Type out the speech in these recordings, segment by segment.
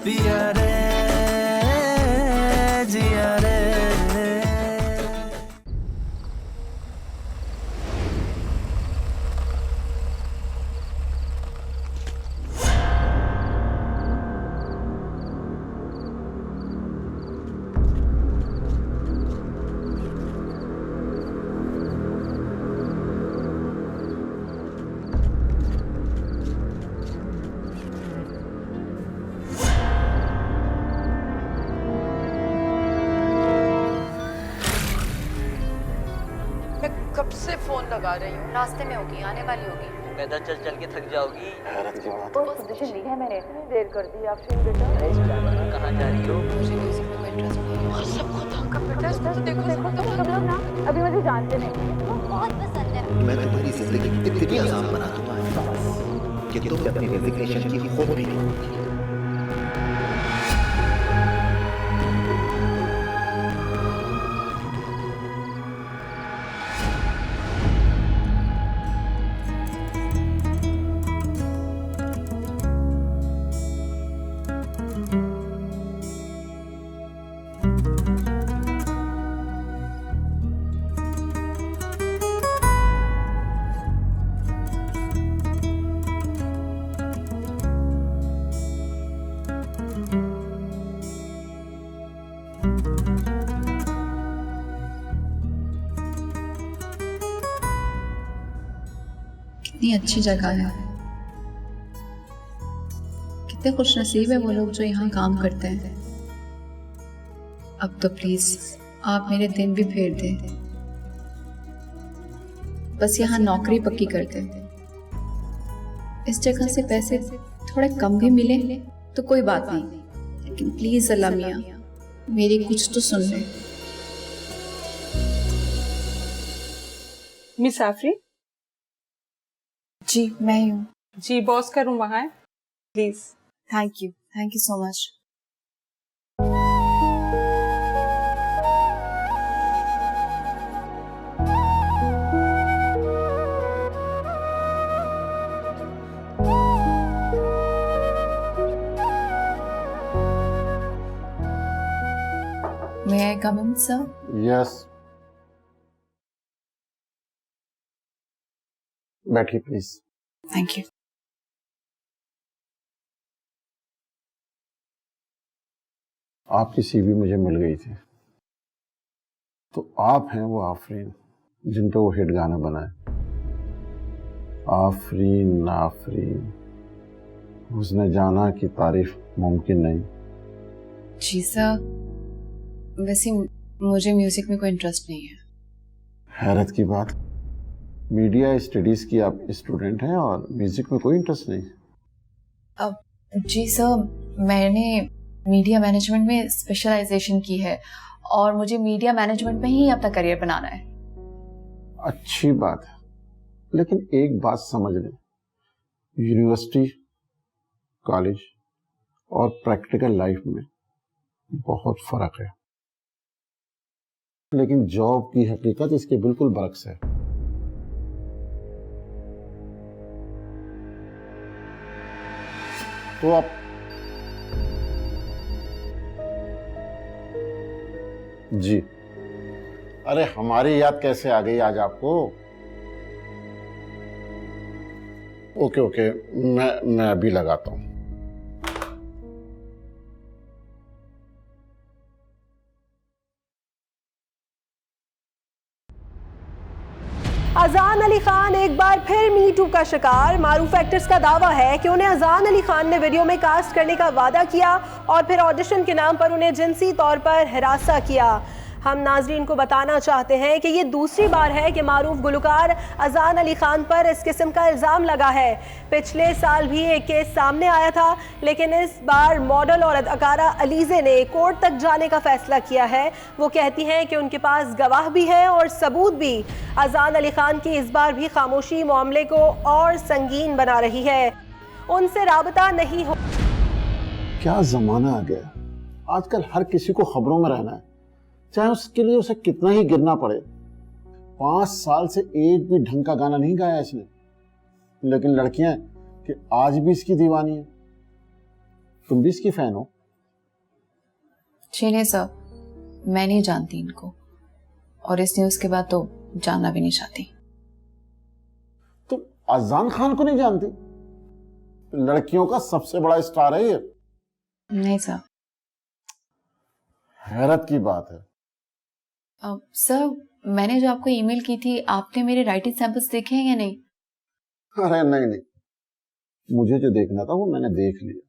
पिया रे जिया रे। कब से फोन लगा रही हूँ। रास्ते में होगी, आने वाली होगी। पैदल चल चल के थक जाओगी। हैरत की बात। तो पोजीशन ली है मैंने। इतनी देर कर दी आफरीन बेटा। कहाँ जा रही हो? मुझे म्यूजिक में कोई इंटरेस्ट नहीं है। और सबको तंग कर बेटा। देखो तुम लोग ना अभी मुझे जानते नहीं। बहुत पसंद है। मैं तुम्हारी जिंदगी इतनी आसान बना दूंगा कि तुम अपनी रेजिग्नेशन की खुद भी नहीं होगी। कितनी अच्छी जगह है, कितने खुश नसीब है वो लोग जो यहाँ काम करते हैं। अब तो प्लीज आप मेरे दिन भी फेर दें, बस यहाँ नौकरी पक्की कर दें। इस जगह से पैसे थोड़े कम भी मिले तो कोई बात नहीं, लेकिन प्लीज अल्लाह मियाँ मेरी कुछ तो सुन लें। मिस आफरीन जी मैं ही हूँ। जी बॉस का रूम वहाँ है, please. Thank you so much. May I come in, sir? Yes, बैठिए प्लीज। Thank you. आपकी सीवी मुझे मिल गई थी, तो आप हैं वो आफरीन जिन पे वो हिट गाना बना है। आफरीन आफरीन उसने जाना की तारीफ मुमकिन नहीं। जी सर, वैसे मुझे म्यूजिक में कोई इंटरेस्ट नहीं है। हैरत की बात, मीडिया स्टडीज की आप स्टूडेंट हैं और म्यूजिक में कोई इंटरेस्ट नहीं। अब जी सर, मैंने मीडिया मैनेजमेंट में स्पेशलाइजेशन की है और मुझे मीडिया मैनेजमेंट में ही अपना करियर बनाना है। अच्छी बात है, लेकिन एक बात समझ लें, यूनिवर्सिटी, कॉलेज और प्रैक्टिकल लाइफ में बहुत फर्क है। लेकिन जॉब की हकीकत इसके बिल्कुल बरक्स है। तो आप जी, अरे हमारी याद कैसे आ गई आज आपको? ओके, मैं अभी लगाता हूं। अजान अली खान एक बार फिर मी टू का शिकार। मारूफ एक्टर्स का दावा है कि उन्हें अजान अली खान ने वीडियो में कास्ट करने का वादा किया और फिर ऑडिशन के नाम पर उन्हें जिनसी तौर पर हिरासा किया। हम नाजरीन को बताना चाहते हैं कि ये दूसरी बार है कि मारूफ गुलकार अजान अली खान पर इस किस्म का इल्ज़ाम लगा है। पिछले साल भी एक केस सामने आया था, लेकिन इस बार मॉडल और अदाकारा अलीज़े ने कोर्ट तक जाने का फैसला किया है। वो कहती हैं कि उनके पास गवाह भी हैं और सबूत भी। अजान अली खान की इस बार भी खामोशी मामले को और संगीन बना रही है। उनसे राबता नहीं हो। क्या जमाना आ गया, आजकल हर किसी को खबरों में रहना है, चाहे उसके लिए उसे कितना ही गिरना पड़े। 5 साल से एक भी ढंग का गाना नहीं गाया इसने, लेकिन लड़कियां कि आज भी इसकी दीवानी है। तुम भी इसकी फैन हो? जी नहीं सर, मैं नहीं जानती इनको, और इस न्यूज के बाद तो जानना भी नहीं चाहती। तुम अजान खान को नहीं जानती? लड़कियों का सबसे बड़ा स्टार है ये। नहीं सर। हैरत की बात है। सर, मैंने जो आपको ईमेल की थी, आपने मेरे राइटिंग सैंपल्स देखे हैं या नहीं? अरे नहीं, मुझे जो देखना था वो मैंने देख लिया।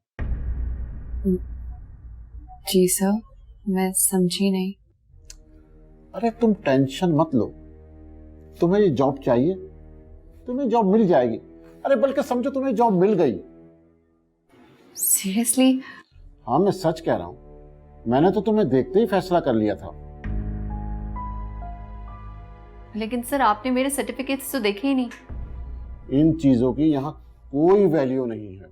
जी सर, मैं समझी नहीं। अरे तुम टेंशन मत लो, तुम्हें ये जॉब चाहिए, तुम्हें जॉब मिल जाएगी। अरे बल्कि समझो तुम्हें जॉब मिल गई। सीरियसली? हाँ, मैं सच कह रहा हूं, मैंने तो तुम्हें देखते ही फैसला कर लिया था। लेकिन सर, आपने मेरे सर्टिफिकेट्स तो देखे ही नहीं। इन चीजों की यहाँ कोई वैल्यू नहीं है।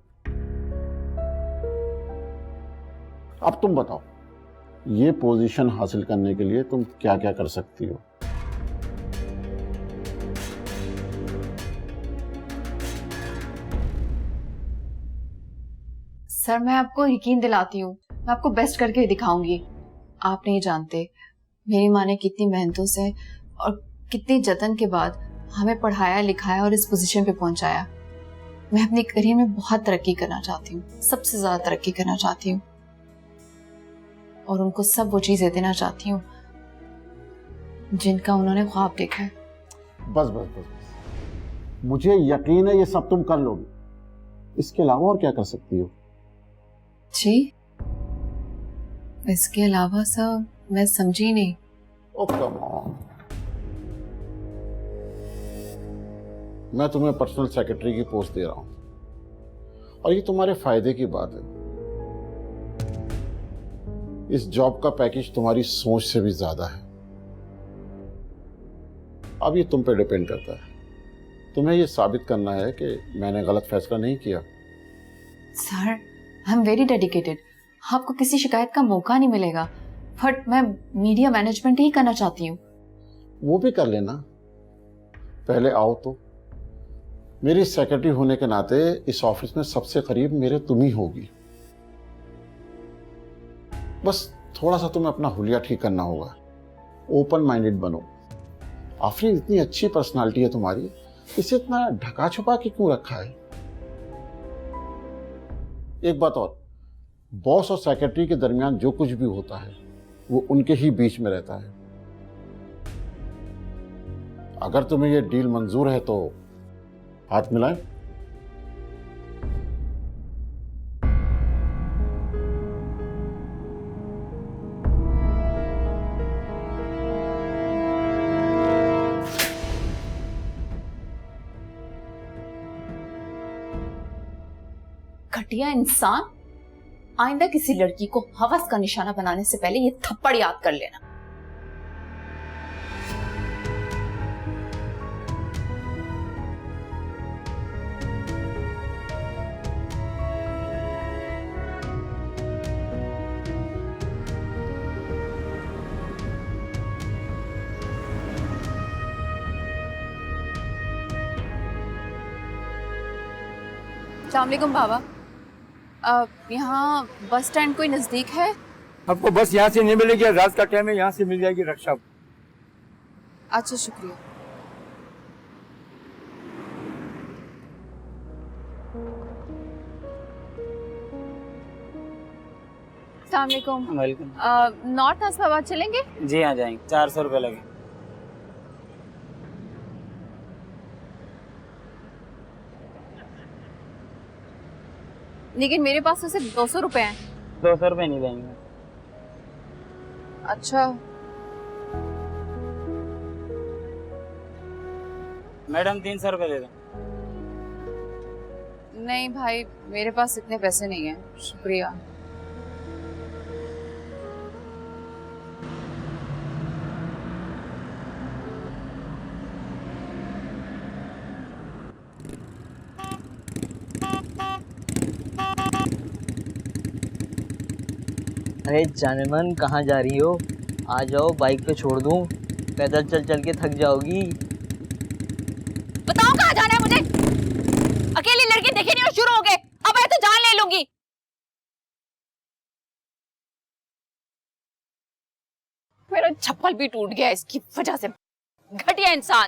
अब तुम बताओ, ये पोजीशन हासिल करने के लिए तुम क्या क्या कर सकती हो? सर, मैं आपको यकीन दिलाती हूँ, मैं आपको बेस्ट करके दिखाऊंगी। आप नहीं जानते मेरी माँ ने कितनी मेहनतों से और कितनी जतन के बाद हमें पढ़ाया लिखाया और इस पोजीशन पे पहुंचाया। मैं अपने करियर में बहुत तरक्की करना चाहती हूँ, सबसे ज्यादा तरक्की करना चाहती हूँ, और उनको सब वो चीजें देना चाहती हूँ जिनका उन्होंने ख्वाब देखा है। बस बस बस बस, मुझे यकीन है ये सब तुम कर लोगी। इसके अलावा और क्या कर सकती हो? जी, इसके अलावा सर मैं समझी नहीं। ओ कम ऑन, मैं तुम्हें पर्सनल सेक्रेटरी की पोस्ट दे रहा हूं, और ये तुम्हारे फायदे की बात है। इस जॉब का पैकेज तुम्हारी सोच से भी ज्यादा है। अब ये तुम पे डिपेंड करता है, तुम्हें ये साबित करना है कि मैंने गलत फैसला नहीं किया। Sir, I am very dedicated, आपको किसी शिकायत का मौका नहीं मिलेगा, बट मैं मीडिया मैनेजमेंट ही करना चाहती हूँ। वो भी कर लेना, पहले आओ तो। मेरी सेक्रेटरी होने के नाते इस ऑफिस में सबसे करीब मेरे तुम ही होगी। बस थोड़ा सा तुम्हें अपना हुलिया ठीक करना होगा, ओपन माइंडेड बनो। आखिर इतनी अच्छी पर्सनालिटी है तुम्हारी, इसे इतना ढका छुपा के क्यों रखा है? एक बात और, बॉस और सेक्रेटरी के दरमियान जो कुछ भी होता है वो उनके ही बीच में रहता है। अगर तुम्हें ये डील मंजूर है तो हाथ मिलाएं। घटिया इंसान, आइंदा किसी लड़की को हवस का निशाना बनाने से पहले ये थप्पड़ याद कर लेना। अस्सलाम वालेकुम बाबा, यहाँ बस स्टैंड कोई नजदीक है? आपको बस यहाँ से नहीं मिलेगी, रात का टाइम है, यहाँ से मिल जाएगी रक्षा। अच्छा, शुक्रिया। अस्सलाम वालेकुम। वेलकम। नॉर्थ नाजिबाबाद चलेंगे? जी हाँ, जाएंगे। 400 रुपये लगे। लेकिन मेरे पास तो सिर्फ 200 रुपए हैं। 200 रुपये नहीं देंगे। अच्छा, मैडम 300 रुपये दे दो। नहीं भाई, मेरे पास इतने पैसे नहीं हैं, शुक्रिया। अरे जानमन, कहाँ जा रही हो? आ जाओ, बाइक पे छोड़ दूं, पैदल चल चल के थक जाओगी। बताओ कहाँ जाना है मुझे? अकेली लड़की देखी नहीं और शुरू हो गए, अब आए तो जान ले लूंगी। मेरा चप्पल भी टूट गया इसकी वजह से, घटिया इंसान।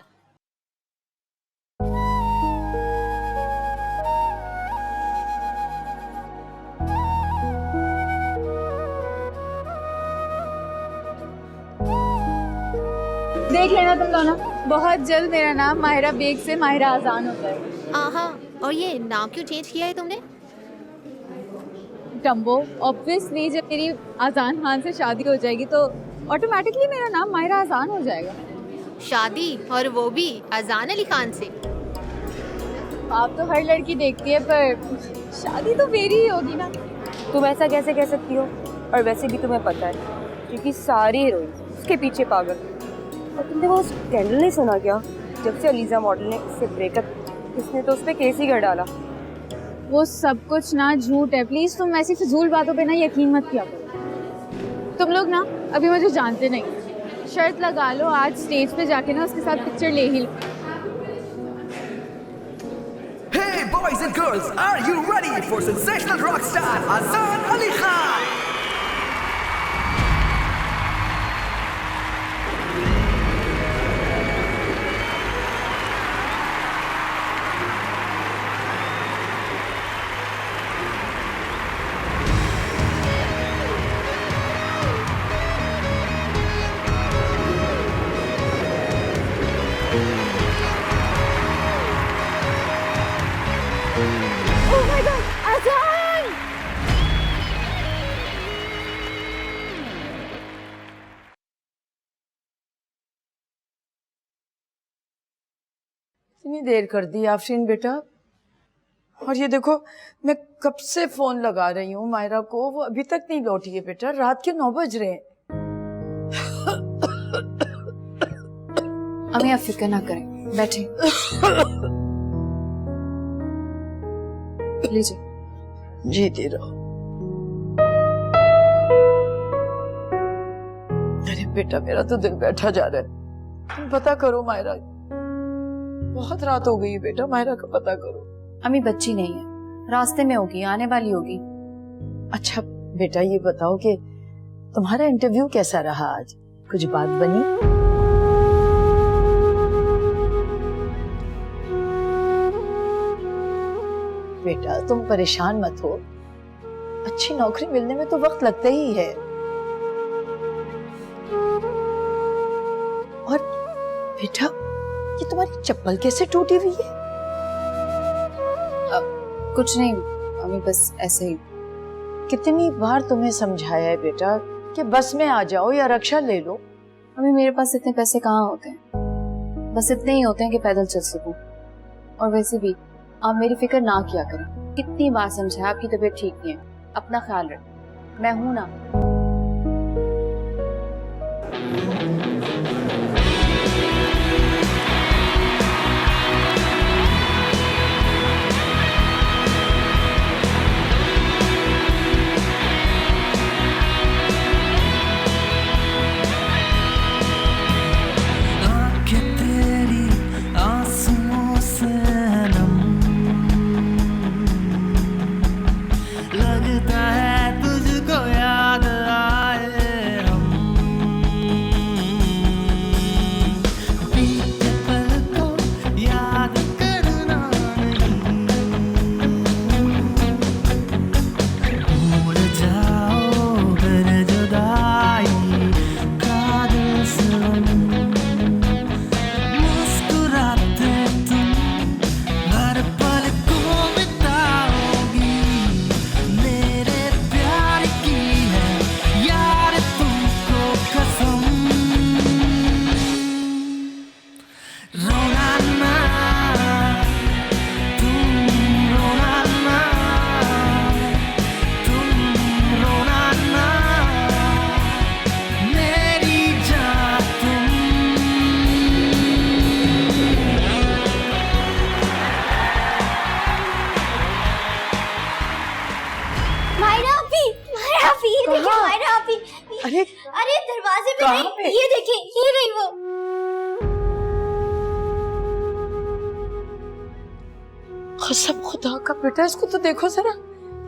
देख लेना तुम दोनों, बहुत जल्द मेरा नाम माहिरा बेग से माहिरा आजान होता है। हाँ, और ये नाम क्यों चेंज किया है तुमने? टम्बो, ऑब्वियसली जब मेरी आजान खान से शादी हो जाएगी तो ऑटोमेटिकली मेरा नाम माहिरा आजान हो जाएगा। शादी, और वो भी अजान अली खान से? आप तो हर लड़की देखती है, पर शादी तो मेरी ही होगी ना। तुम ऐसा कैसे कह सकती हो? और वैसे भी तुम्हें पता है क्योंकि सारी हीरोइन उसके पीछे पागल। और तुमने वो स्कैंडल नहीं सुना क्या, जब से अलीजा मॉडल ने इससे ब्रेकअप, इसने तो उस पर केस ही कर डाला। वो सब कुछ ना झूठ है, प्लीज तुम ऐसी फिजूल बातों पे ना यकीन मत किया करो। तुम लोग ना अभी मुझे जानते नहीं, शर्त लगा लो आज स्टेज पे जाके ना उसके साथ पिक्चर ले ही लो। Hey boys and girls, are you ready for sensational rock star Azan Ali Khan? Oh my God, Azan! इतनी देर कर दी आफरीन बेटा, और ये देखो मैं कब से फोन लगा रही हूँ मायरा को, वो अभी तक नहीं लौटी है बेटा। रात के 9 बज रहे हैं। अम्मी आप फिक्र ना करें, बैठे लीजिए। जीती रहो। अरे बेटा मेरा तो दिल बैठा जा रहा है। तुम पता करो मायरा, बहुत रात हो गई है बेटा, मायरा का पता करो। अम्मी बच्ची नहीं है, रास्ते में होगी, आने वाली होगी। अच्छा बेटा ये बताओ कि तुम्हारा इंटरव्यू कैसा रहा आज, कुछ बात बनी? बेटा तुम परेशान मत हो, अच्छी नौकरी मिलने में तो वक्त लगता ही है। और बेटा ये तुम्हारी चप्पल कैसे टूटी हुई है? कुछ नहीं अम्मी, बस ऐसे ही। कितनी बार तुम्हें समझाया है बेटा कि बस में आ जाओ या रक्षा ले लो। अम्मी मेरे पास इतने पैसे कहाँ होते हैं, बस इतने ही होते हैं कि पैदल चल सकूं। और वैसे भी आप मेरी फिक्र ना किया करें, कितनी बार समझाया आपकी तबीयत ठीक नहीं है, अपना ख्याल रखें, मैं हूं ना। अरे दरवाजे पे नहीं, ये देखिए, ये रही वो। कसम खुदा का बेटा, इसको तो देखो जरा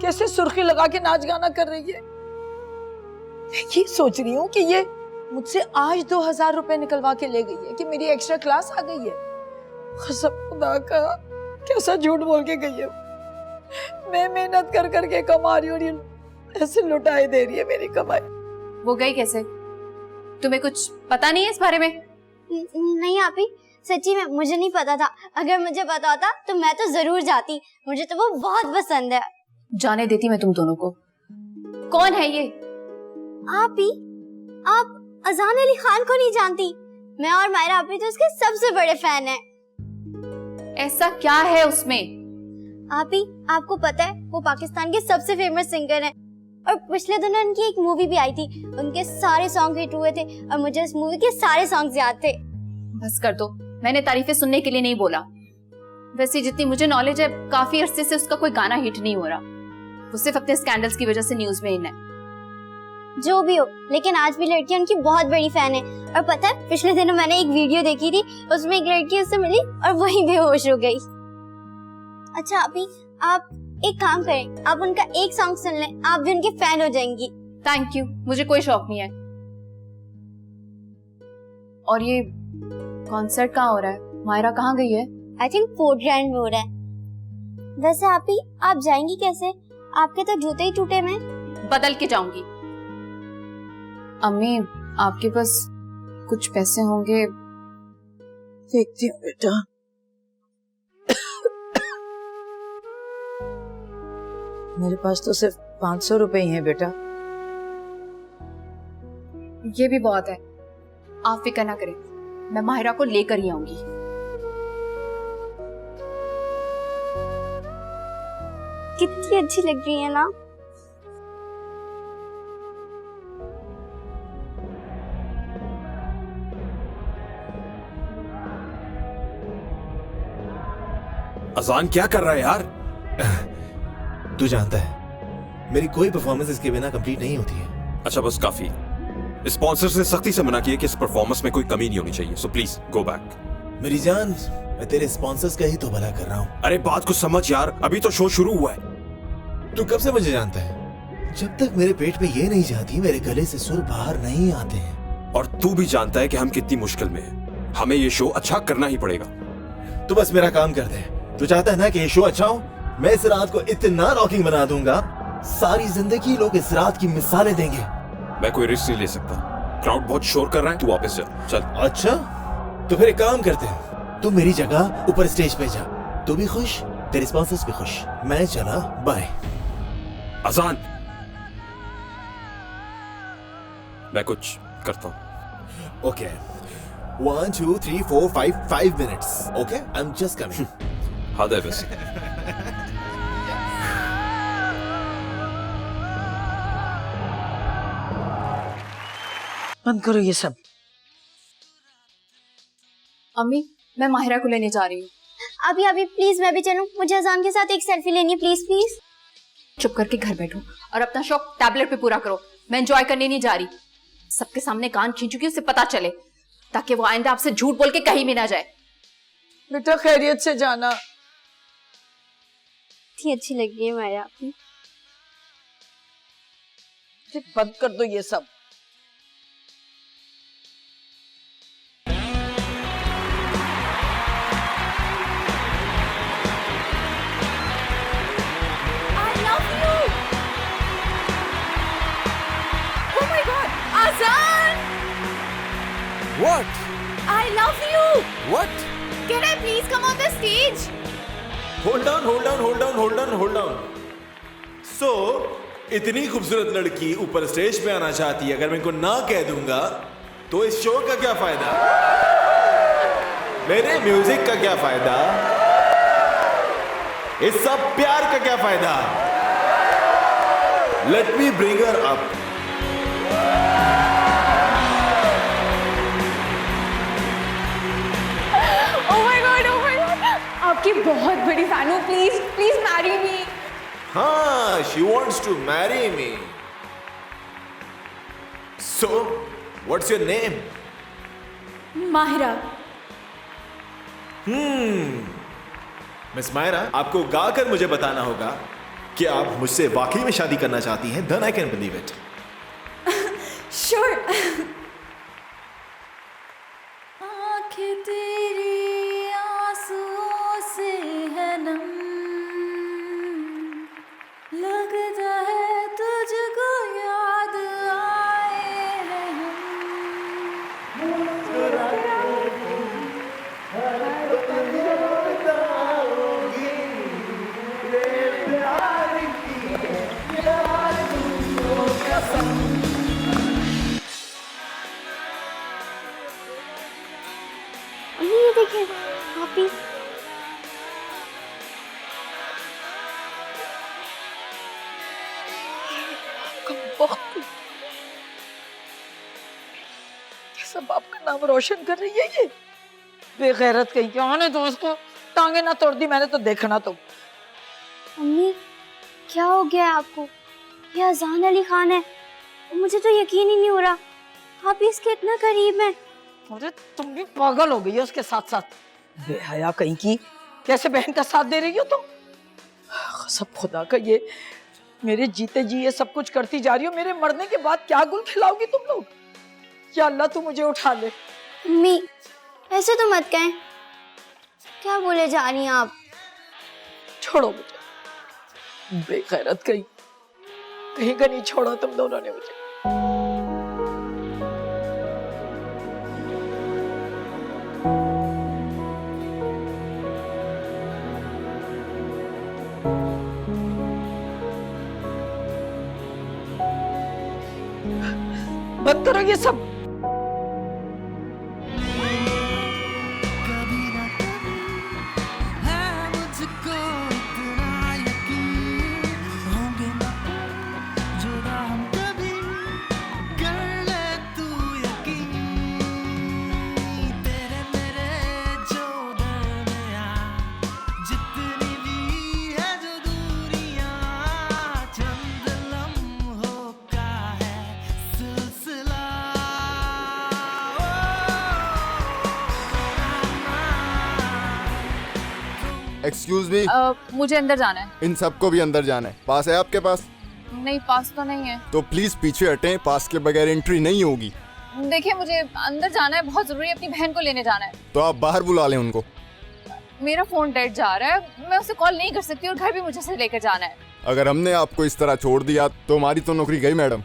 कैसे सुर्खी लगा के नाच गाना कर रही है। मैं ये सोच रही हूँ कि ये मुझसे आज 2000 रुपए निकलवा के ले गई है कि मेरी एक्स्ट्रा क्लास आ गई है। कसम खुदा का, कैसा झूठ बोल के गई है। मैं मेहनत कर करके कमा रही हूँ और ये ऐसे लुटाई दे रही है मेरी कमाई। वो गई कैसे? तुम्हें कुछ पता नहीं है इस बारे में? नहीं आपी, सच्ची में मुझे नहीं पता था। अगर मुझे पता होता तो मैं तो जरूर जाती। मुझे तो वो बहुत पसंद है। जाने देती मैं तुम दोनों को। कौन है ये? आपी, आप अजान अली खान को नहीं जानती? मैं और मायरा आपी तो उसके सबसे बड़े फैन हैं। ऐसा क्या है उसमें? आपी, आपको पता है वो पाकिस्तान के सबसे फेमस सिंगर हैं और पिछले दिनों उनकी एक मूवी भी आई थी। उनके सारे सॉन्ग हिट हुए थे और मुझे उस मूवी के सारे सॉन्ग्स याद थे। बस कर दो, मैंने तारीफें सुनने के लिए नहीं बोला। वैसे जितनी मुझे नॉलेज है, काफी अरसे से उसका कोई गाना हिट नहीं हो रहा। वो सिर्फ अपने स्कैंडल्स की वजह से न्यूज में इन है। जो भी हो, लेकिन आज भी लड़की उनकी बहुत बड़ी फैन है। और पता है, पिछले दिनों मैंने एक वीडियो देखी थी, उसमें एक लड़की उससे मिली और वहीं बेहोश हो गई। अच्छा अभी आप एक काम करें, आप उनका एक सॉन्ग सुन लें, आप भी उनके फैन हो जाएंगी। थैंक यू, मुझे कोई शौक नहीं है। और ये कॉन्सर्ट कहाँ हो रहा है? मायरा कहाँ गई है? आई थिंक फोर्ट ग्रैंड में हो रहा है। वैसे आप जाएंगी कैसे? आपके तो जूते ही टूटे में। बदल के जाऊंगी। अम्मी, आपके पास कुछ पैसे होंगे? देखती हूँ बेटा। मेरे पास तो सिर्फ 500 रुपए ही हैं बेटा। ये भी बहुत है। आप फिक्र ना करें, मैं माहिरा को लेकर ही आऊंगी। कितनी अच्छी लग रही है ना। अजान क्या कर रहा है यार? तू जानता है मेरी कोई परफॉर्मेंस इसके बिना कंप्लीट नहीं होती है। अच्छा बस काफी। स्पॉन्सर्स ने सख्ती से मना किया कि इस परफॉर्मेंस में कोई कमी नहीं होनी चाहिए, सो प्लीज गो बैक। मेरी जान, मैं तेरे स्पॉन्सर्स का ही तो भला कर रहा हूँ। अरे बात को समझ यार, अभी तो शो शुरू हुआ है। तू कब से मुझे जानता है? जब तक मेरे पेट में ये नहीं जाती, मेरे गले से सुर बाहर नहीं आते हैं। और तू भी जानता है कि हम कितनी मुश्किल में हैं। हमें ये शो अच्छा करना ही पड़ेगा। तू बस मेरा काम कर दे। तू चाहता है ना कि ये शो अच्छा हो? मैं इस रात को इतना रॉकिंग बना दूंगा, सारी जिंदगी लोग इस रात की मिसालें देंगे। मैं कोई रिस्क नहीं ले सकता। क्राउड बहुत शोर कर रहा है, तू वापस जा। चल। अच्छा, तो फिर एक काम करते हैं, तू मेरी जगह ऊपर स्टेज पे जा। तू भी खुश, तेरे स्पॉन्सर्स भी खुश। मैं चला, बाय। अजान, मैं कुछ करता हूँ। Okay, 1 2 3 4 5 minutes. Okay, I am just coming. हाँ दे बस। बंद करो ये सब। अम्मी, मैं माहिरा को लेने जा रही हूँ। अभी प्लीज मैं भी चलूं? मुझे अजान के साथ एक सेल्फी लेनी है, प्लीज प्लीज। चुप करके घर बैठो और अपना शौक टैबलेट पे पूरा करो। मैं एंजॉय करने नहीं जा रही। सबके सामने कान खींचूंगी, उसे पता चले, ताकि वो आइंदा आपसे झूठ बोल के कहीं भी ना जाए। बेटा खैरियत से जाना। इतनी अच्छी लग रही है मायरा आपकी। बंद कर दो ये सब। What? I love you. What? Can I please come on the stage? Hold on. So, इतनी खूबसूरत लड़की ऊपर स्टेज पे आना चाहती है। अगर मैं इनको ना कह दूंगा तो इस शो का क्या फायदा? मेरे म्यूजिक का क्या फायदा? इस सब प्यार का क्या फायदा? Let me bring her up. आपकी बहुत बड़ी फैन हूँ, प्लीज प्लीज मैरी मी। हाँ, she wants to marry me. So, what's your name? Mahira. Miss Maira, आपको गाकर मुझे बताना होगा कि आप मुझसे वाकई में शादी करना चाहती हैं। Then I can believe it. Sure. तू? कैसा बाप का नाम रोशन कर रही है ये? बेगैरत कहीं क्या। आने दो इसको, टांगे ना तोड़ दी मैंने तो देखना तो। मम्मी क्या हो गया है आपको? ये अजान अली खान है, मुझे तो यकीन ही नहीं हो रहा आप इसके इतना करीब हैं। अरे तुम भी पागल हो गई है उसके साथ साथ, बेहया कहीं की। कैसे बहन का साथ दे रही हो तुम? सब खुदा का, ये मेरे जीते जी ये सब कुछ करती जा रही हो, मेरे मरने के बाद क्या गुल खिलाओगी तुम लोग? या अल्लाह तू मुझे उठा ले। मम्मी ऐसे तो मत कहें, क्या बोले जा रही हैं आप? छोड़ो मुझे, बेगैरत कहीं का नहीं छोड़ा तुम दोनों ने मुझे। बंद करो ये सब। एक्सक्यूज मी, मुझे अंदर जाना है। इन सबको भी अंदर जाना है। पास है आपके पास? नहीं, पास तो नहीं है। तो प्लीज पीछे हटें, पास के बगैर एंट्री नहीं होगी। देखिए मुझे अंदर जाना है, बहुत जरूरी है, अपनी बहन को लेने जाना है। तो आप बाहर बुला लें उनको। मेरा फोन डेड जा रहा है, मैं उसे कॉल नहीं कर सकती और घर भी मुझे से लेकर जाना है। अगर हमने आपको इस तरह छोड़ दिया तो हमारी तो नौकरी गई मैडम।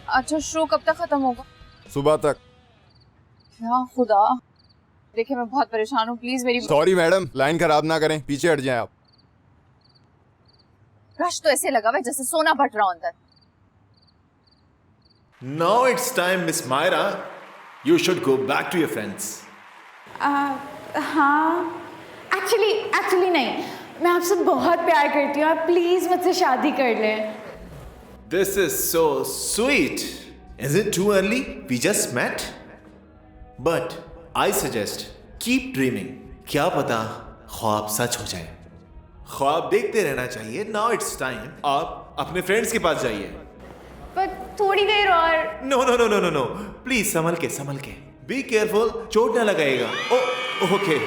अच्छा शो कब तक खत्म होगा? सुबह तक। या खुदा, देखिए मैं बहुत परेशान हूँ, प्लीज मेरी। सॉरी मैडम, लाइन खराब ना करें, पीछे हट जाएं आप। रश तो ऐसे लगा हुआ है जैसे सोना बट रहा अंदर। Now it's time, Miss Myra. You should go back to your friends. हाँ, एक्चुअली नहीं, मैं आपसे बहुत प्यार करती हूँ, आप प्लीज मुझसे शादी कर लें। This is so sweet. Is it too early? We just met. But I suggest keep dreaming. क्या पता ख्वाब सच हो जाए। ख्वाब देखते रहना चाहिए। Now it's time. आप अपने फ्रेंड्स के पास जाइए। पर थोड़ी देर और। No. प्लीज संभल के। Be careful. चोट ना लगाएगा। Okay.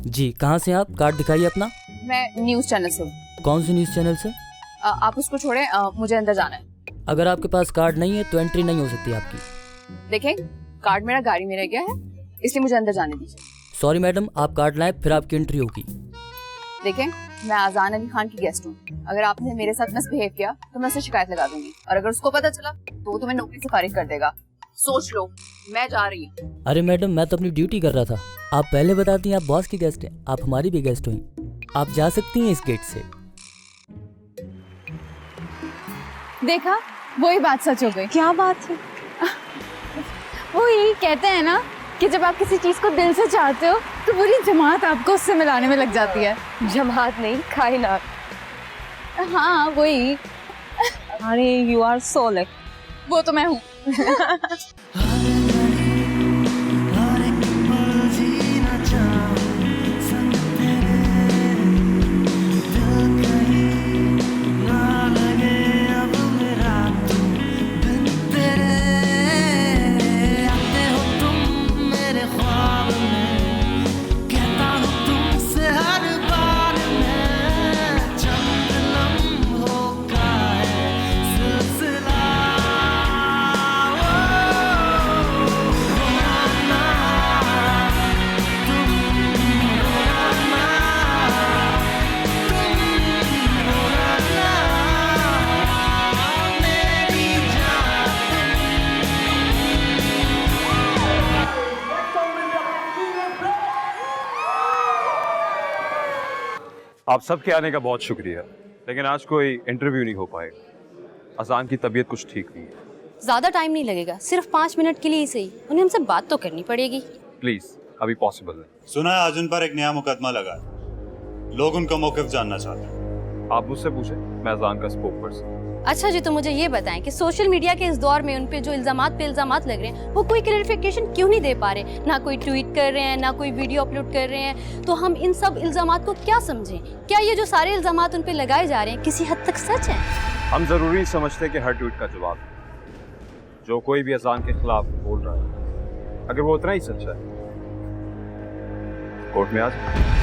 जी, कहाँ से आप? कार्ड दिखाइए अपना। मैं न्यूज़ चैनल से हूँ। कौन सी न्यूज़ चैनल से? आप उसको छोड़ें, मुझे अंदर जाना है। अगर आपके पास कार्ड नहीं है तो एंट्री नहीं हो सकती आपकी। देखें, कार्ड मेरा गाड़ी में रह गया है, इसलिए मुझे अंदर जाने दीजिए। सॉरी मैडम, आप कार्ड लाएं फिर आपकी एंट्री होगी। देखें, मैं अजान अली खान की गेस्ट हूँ, अगर आपने मेरे साथ मिसबिहेव किया तो मैं उसे शिकायत लगा दूंगी, और अगर उसको पता चला तो वो तुम्हें नौकरी से फारिग कर देगा। सोच लो, मैं जा रही हूँ। अरे मैडम, मैं तो अपनी ड्यूटी कर रहा था। आप पहले बताती हैं आप बॉस की गेस्ट हैं, आप हमारी भी गेस्ट हुई। आप जा सकती हैं इस गेट से। देखा, वही बात सच हो गई। क्या बात है? वो यही कहते हैं ना कि जब आप किसी चीज को दिल से चाहते हो तो पूरी जमात आपको उससे मिलाने में लग जाती है। जमात नहीं, कायनात। हाँ वही। अरे यू आर सो लक। वो तो मैं हूँ। आप सबके आने का बहुत शुक्रिया, लेकिन आज कोई इंटरव्यू नहीं हो पाएगा। अजान की तबीयत कुछ ठीक नहीं है। ज्यादा टाइम नहीं लगेगा, सिर्फ 5 मिनट के लिए ही सही, उन्हें हमसे बात तो करनी पड़ेगी। प्लीज, अभी पॉसिबल नहीं। सुना है आज उन पर एक नया मुकदमा लगा है, लोग उनका मौक़िफ़ जानना चाहते हैं। आप मुझसे पूछे, मैं अजान का स्पोक पर्सन। अच्छा जी, तो मुझे ये बताएं कि सोशल मीडिया के इस दौर में उन पे जो इल्जामात लग रहे हैं, वो कोई क्लैरिफिकेशन क्यों नहीं दे पा रहे? ना कोई ट्वीट कर रहे हैं, ना कोई वीडियो अपलोड कर रहे हैं, तो हम इन सब इल्जामात को क्या समझें? क्या ये जो सारे इल्जामात उन पे लगाए जा रहे हैं किसी हद तक सच है? हम जरूरी समझते कि हर ट्वीट का जवाब जो कोई भी अजान के खिलाफ बोल रहा है, अगर वो उतना ही सच्चा है, कोर्ट में आ जाए।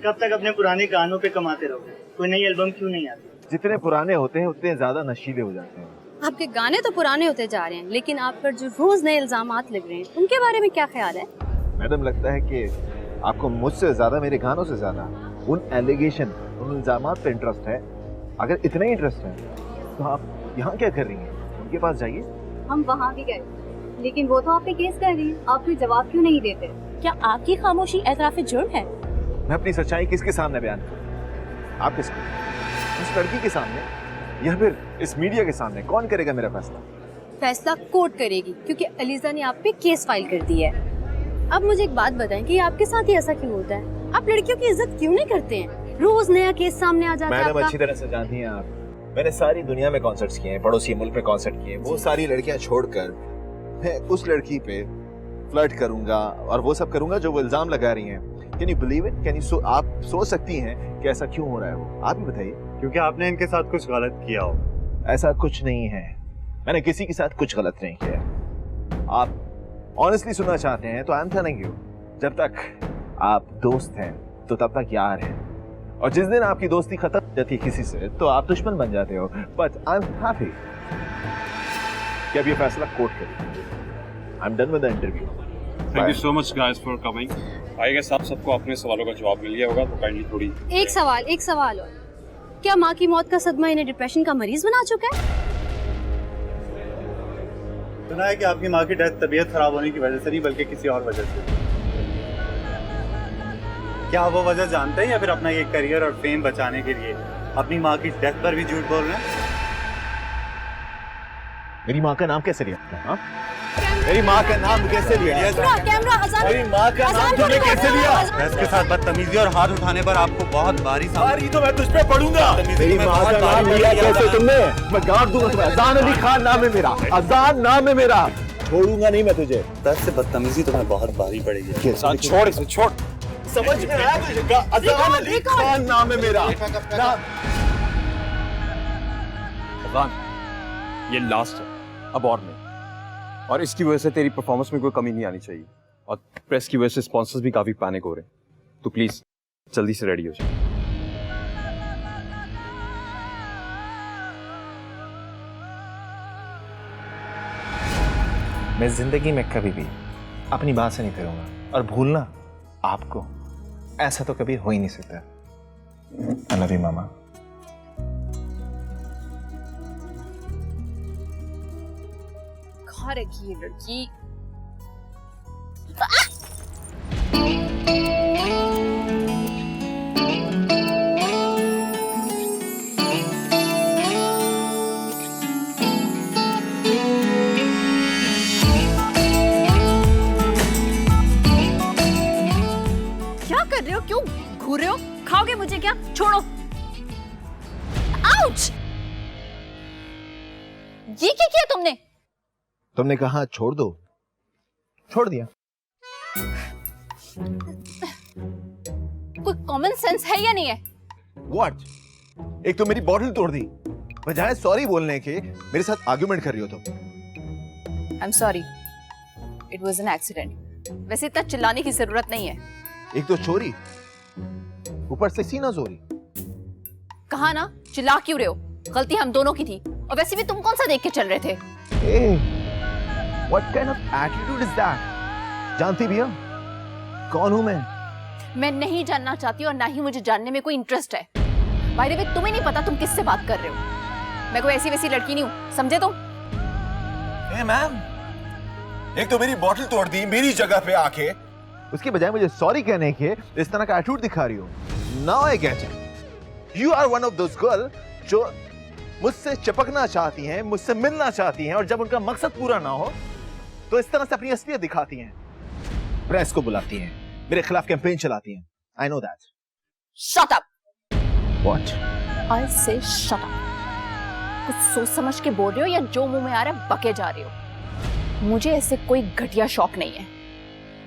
कब तक अपने पुराने गानों पे कमाते रहोगे? कोई नई एल्बम क्यों नहीं आती? जितने पुराने होते हैं उतने ज्यादा नशीले हो जाते हैं। आपके गाने तो पुराने होते जा रहे हैं, लेकिन आप पर जो रोज नए इल्जामात लग रहे हैं, उनके बारे में क्या ख्याल है? मैडम, लगता है कि आपको मुझसे ज्यादा, मेरे गानों से ज्यादा उन एलिगेशन, उन इल्जामात पे इंटरेस्ट है। अगर इतना ही इंटरेस्ट है तो आप यहाँ क्या कर रही हैं? उनके पास जाइए। हम वहाँ भी गए, लेकिन वो तो आप पे केस कर रही है, आप कोई जवाब क्यों नहीं देते? क्या आपकी खामोशी एतराफ़े जुर्म है? मैं अपनी सच्चाई किसके सामने बयान करूं? आप किसके? उस लड़की के सामने या फिर इस मीडिया के सामने? कौन करेगा मेरा फैसला? फैसला कोर्ट करेगी, क्योंकि अलीजा ने आप पे केस फाइल कर दिया है। अब मुझे एक बात बताएं कि आपके साथ ही ऐसा क्यों होता है? आप लड़कियों की इज्जत क्यों नहीं करते हैं? रोज नया केस सामने आ जाता है। मैडम, अच्छी तरह से जानती हैं आप, मैंने सारी दुनिया में कॉन्सर्ट्स किए हैं, पड़ोसी मुल्क में कॉन्सर्ट किए, वो सारी लड़कियां छोड़कर मैं उस लड़की पे फ्लर्ट करूंगा और वो सब करूंगा जो वो इल्जाम लगा रही हैं। Can you believe it? आप सोच सकती हैं कि ऐसा क्यों हो रहा है? वो आप ही बताइए। क्योंकि आपने इनके साथ कुछ गलत किया हो। ऐसा कुछ नहीं है, मैंने किसी के साथ कुछ गलत नहीं किया। आप ऑनेस्टली सुनना चाहते हैं तो आई एम टेलिंग यू, जब तक आप दोस्त हैं तो तब तक यार हैं, और जिस दिन आपकी दोस्ती खत्म हो जाती है किसी से तो आप दुश्मन बन जाते हो। बट आई एम हैप्पी कि अब ये फैसला कोर्ट करेगी। I am done with the interview. Thank you so much guys for coming. I guess आप सबको अपने सवालों का जवाब मिल गया होगा, तो काइंडली थोड़ी एक सवाल और, क्या माँ की मौत का सदमा इन्हें डिप्रेशन का मरीज बना चुका है? सुना है कि आपकी माँ की डेथ तबीयत खराब होने की वजह से नहीं, बल्कि किसी और वजह से। क्या वो वजह जानते हैं, या फिर अपना ये करियर और फेम बचाने के लिए अपनी माँ की डेथ पर भी झूठ बोल रहे हैं? मेरी माँ का नाम कैसे लिया? मेरी माँ का नाम कैसे लिया? मेरी माँ का नाम तुमने कैसे लिया? इसके साथ बदतमीजी और हाथ उठाने पर आपको बहुत भारी तो मैं तुझ पे पड़ूंगा। मेरी माँ का नाम लिया कैसे तुमने? मैं गाड़ दूंगा तुम्हें। अजान अली खान नाम है मेरा, अजान नाम है मेरा। छोड़ूंगा नहीं मैं तुझे। दस से बदतमीजी तुम्हें बहुत भारी पड़ेगी। छोड़ इसे, छोड़। समझ में आया तुझे? अजान अली खान नाम है मेरा। अजान, ये लास्ट है, अब और नहीं, और इसकी वजह से तेरी परफॉर्मेंस में कोई कमी नहीं आनी चाहिए, और प्रेस की वजह से स्पॉन्सर्स भी काफी पैनिक हो रहे हैं, तो प्लीज जल्दी से रेडी हो जाए। मैं जिंदगी में कभी भी अपनी बात से नहीं फिरूंगा, और भूलना आपको ऐसा तो कभी हो ही नहीं सकता। आई लव यू मामा। कहाँ रखी ये लड़की? क्या कर रहे हो? क्यों घूर रहे हो? खाओगे मुझे क्या? छोड़ो। आउच! ये क्या किया तुमने? तुमने कहा छोड़ दो, छोड़ दिया। कोई कॉमन सेंस है या नहीं है? What? एक तो मेरी बॉटल तोड़ दी, बजाय सॉरी बोलने के मेरे साथ आर्गुमेंट कर रही हो तुम। I am sorry, it was an accident. वैसे इतना चिल्लाने की जरूरत नहीं है। एक तो चोरी, ऊपर से सीना चोरी। कहा ना, चिल्ला क्यों रहे हो? गलती हम दोनों की थी, और वैसे भी तुम कौन सा देख के चल रहे थे? What kind of attitude is that? जानती भी हो कौन हूं मैं? मैं नहीं जानना चाहती और ना ही मुझे जानने में कोई इंटरेस्ट है। बाय द वे, तुम्हें नहीं पता तुम किससे बात कर रहे हो। मैं कोई ऐसी वैसी लड़की नहीं हूँ, समझे तुम? मैम, एक तो मेरी बॉटल तोड़ दी मेरी जगह पे आके, उसके बजाय मुझे सॉरी कहने के इस तरह का एटीट्यूड दिखा रही हो। Now I get it, you are one of those girl जो मुझसे चिपकना चाहती हैं, मुझसे मिलना चाहती हैं, और जब उनका मकसद पूरा ना हो तो इस तरह से अपनी असलियत दिखाती हैं, प्रेस को बुलाती हैं, मेरे खिलाफ कैंपेन चलाती हैं। I know that. Shut up. What? I say shut up. कुछ सोच समझ के बोल रहे हो या जो मुंह में आ रहा है बके जा रहे हो? मुझे ऐसे कोई घटिया शौक नहीं है।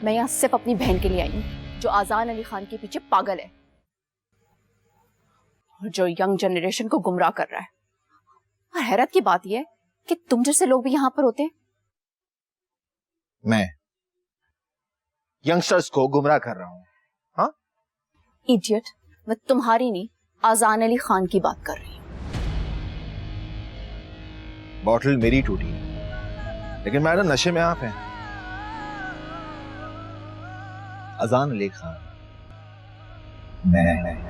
मैं यहाँ सिर्फ अपनी बहन के लिए आई हूँ जो आजान अली खान के पीछे पागल है और जो यंग जनरेशन को गुमराह कर रहा है। और हैरत की बात यह है कि तुम जैसे लोग भी यहाँ पर होते हैं। मैं यंगस्टर्स को गुमराह कर रहा हूँ? हाँ इडियट, मैं तुम्हारी नहीं आजान अली खान की बात कर रही हूँ। बॉटल मेरी टूटी लेकिन मैडम नशे में आप हैं। अजान अली खान मैं।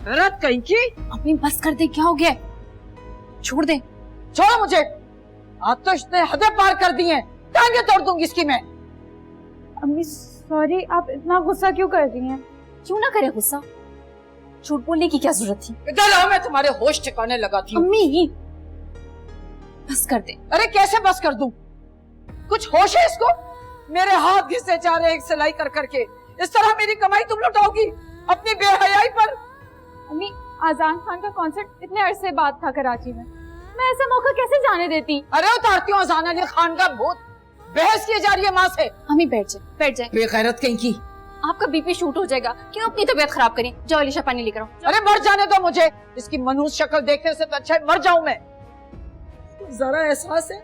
गलत कहीं की। अम्मी बस कर दे, क्या हो गया? छोड़ दे। छोड़ो मुझे। आज तो इसने हदें पार कर दी हैं, टांगे तोड़ दूंगी इसकी मैं। अम्मी सॉरी, आप इतना गुस्सा क्यों कर रही हैं? क्यों ना करे गुस्सा, झूठ बोलने की क्या जरूरत थी? इधर आओ, मैं तुम्हारे होश ठिकाने लगाती हूँ। अम्मी बस कर दे। अरे कैसे बस कर दूं? कुछ होश है इसको? मेरे हाथ घिसे जा रहे एक सिलाई कर करके। इस तरह मेरी कमाई तुम लुटाओगी अपनी बेहयाई पर? अम्मी आजान खान का कॉन्सर्ट इतने अरसे बाद था कराची में, मैं ऐसा मौका कैसे जाने देती? अरे उतारती हूँ आजान अली खान का भूत। बहस की जा रही है माँ से। अम्मी बैठ जाए, बैठ जाए। बेगैरत कहीं की। आपका बीपी शूट हो जाएगा, क्यों अपनी तबीयत खराब करें? जाओ अलीशा पानी लेकर आओ। अरे मर जाने दो मुझे, इसकी मनहूस शक्ल देखने से तो अच्छा है मर जाऊं मैं। जरा एहसास है,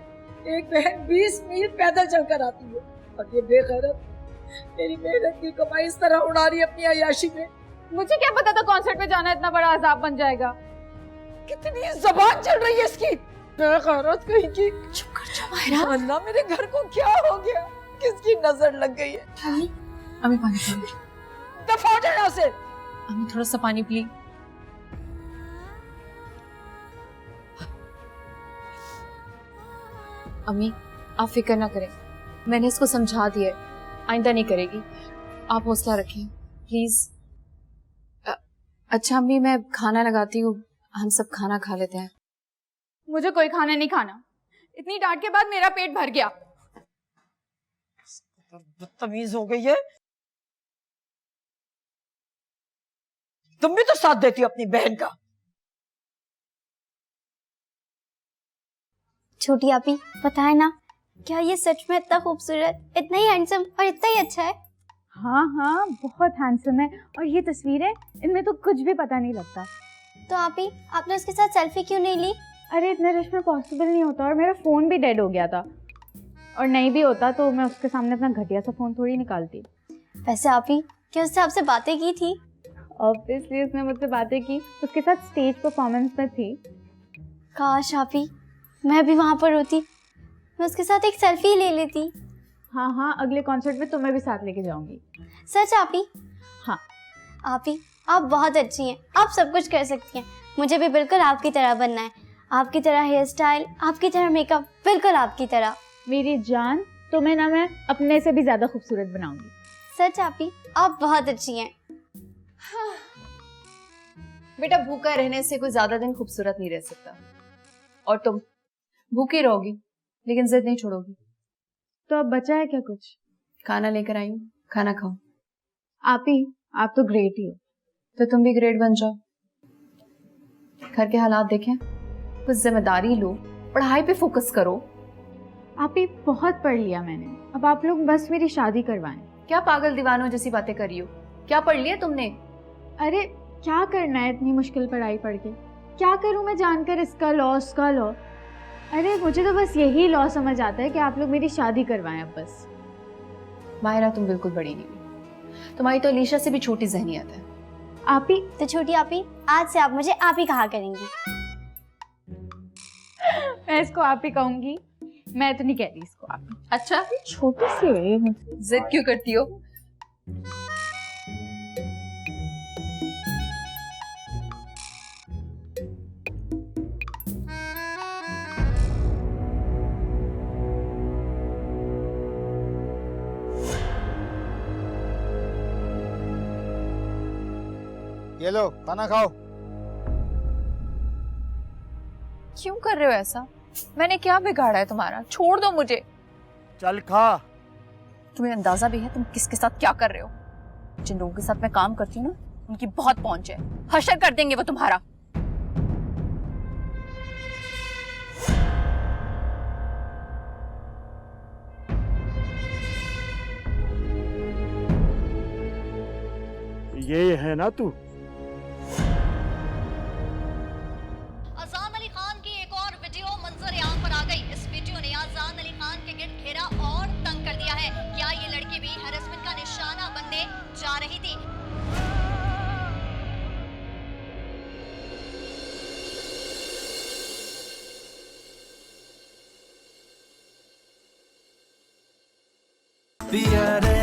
एक बहन 20 मील पैदल चलकर आती है और ये बेगैरत मेरी मेहनत की कमाई इस तरह उड़ा रही है अपनी अय्याशी में। मुझे क्या पता था कॉन्सर्ट में जाना इतना बड़ा अजाब बन जाएगा। कितनी जबान चल रही है इसकी, बेगैरत कहीं की। चुप कर जाओ माहिरा। अल्लाह मेरे घर को क्या हो गया, किसकी नजर लग गई है? अम्मी अम्मी पानी पी। दफा हो जाए यहाँ से। अम्मी थोड़ा सा पानी पी। अम्मी आप फिक्र ना करें, मैंने इसको समझा दिया है, आइंदा नहीं करेगी। आप हौसला रखें प्लीज। अच्छा अम्मी मैं खाना लगाती हूँ, हम सब खाना खा लेते हैं। मुझे कोई खाना नहीं खाना, इतनी डांट के बाद मेरा पेट भर गया। बदतमीज हो गई है। तुम भी तो साथ देती हो अपनी बहन का। छोटी आपी पता है ना, क्या ये सच में इतना खूबसूरत, इतना ही हैंडसम और इतना ही अच्छा है? हाँ हाँ बहुत हैंडसम है, और ये तस्वीरें, इनमें तो कुछ भी पता नहीं लगता। तो आपी आपने उसके साथ सेल्फी क्यों नहीं ली? अरे इतने रश में पॉसिबल नहीं होता, और मेरा फ़ोन भी डेड हो गया था, और नहीं भी होता तो मैं उसके सामने अपना घटिया सा फ़ोन थोड़ी निकालती। वैसे आपी क्या उससे आपसे बातें की थी? ऑब्वियसली उसने मुझसे बातें की, उसके साथ स्टेज परफॉर्मेंस में थी। काश आपी मैं भी वहाँ पर होती, मैं उसके साथ एक सेल्फी ले लेती। हाँ हाँ अगले कॉन्सर्ट में तुम्हें भी साथ लेके जाऊंगी। सच आपी? हाँ। आपी आप बहुत अच्छी हैं, आप सब कुछ कर सकती हैं। मुझे भी बिल्कुल आपकी तरह बनना है, आपकी तरह हेयर स्टाइल, आपकी तरह मेकअप, बिल्कुल आपकी तरह। मेरी जान, तुम्हें ना मैं अपने से भी ज्यादा खूबसूरत बनाऊंगी। सच आपी आप बहुत अच्छी हैं। हाँ। बेटा भूखा रहने से कोई ज्यादा दिन खूबसूरत नहीं रह सकता, और तुम भूखी रहोगी लेकिन जिद नहीं छोड़ोगी। तो अब बचा है क्या कुछ? खाना लेकर आई हूँ, खाना खाओ। आप तो ग्रेट ही हो, तो तुम भी ग्रेट बन जाओ। घर के हालात देखें, कुछ जिम्मेदारी लो, पढ़ाई पे फोकस करो। बहुत पढ़ लिया मैंने, अब आप लोग बस मेरी शादी करवाएं। क्या पागल दीवानों जैसी बातें कर रही हो? क्या पढ़ लिया तुमने? अरे क्या करना है इतनी मुश्किल पढ़ाई पढ़ के? क्या करूं मैं जानकर इसका लॉ उसका लॉ? अरे मुझे तो बस यही लॉ समझ आता है कि आप लोग मेरी शादी करवाएं अब बस। मायरा तुम बिल्कुल बड़ी नहीं हुई, तुम्हारी तो अलीशा से भी छोटी ज़हनियत है। आपी तो छोटी आपी, आज से आप मुझे आप ही कहा करेंगी। मैं इसको आप ही कहूंगी, मैं तो नहीं कहती इसको आप। अच्छा छोटी सी है, जिद क्यों करती हो? ये लो खाना खाओ। क्यों कर रहे हो ऐसा? मैंने क्या बिगाड़ा है तुम्हारा? छोड़ दो मुझे। चल खा। तुम्हें अंदाजा भी है तुम किसके साथ क्या कर रहे हो? जिन लोगों के साथ मैं काम करती हूँ ना, उनकी बहुत पहुंच है, हशर कर देंगे वो तुम्हारा। ये है ना तू? अजान अली खान की एक और वीडियो मंजर आम पर आ गई। इस वीडियो ने अजान अली खान के गिर्द घेरा और तंग कर दिया है। क्या ये लड़की भी हैरेसमेंट का निशाना बनने जा रही थी? पिया रे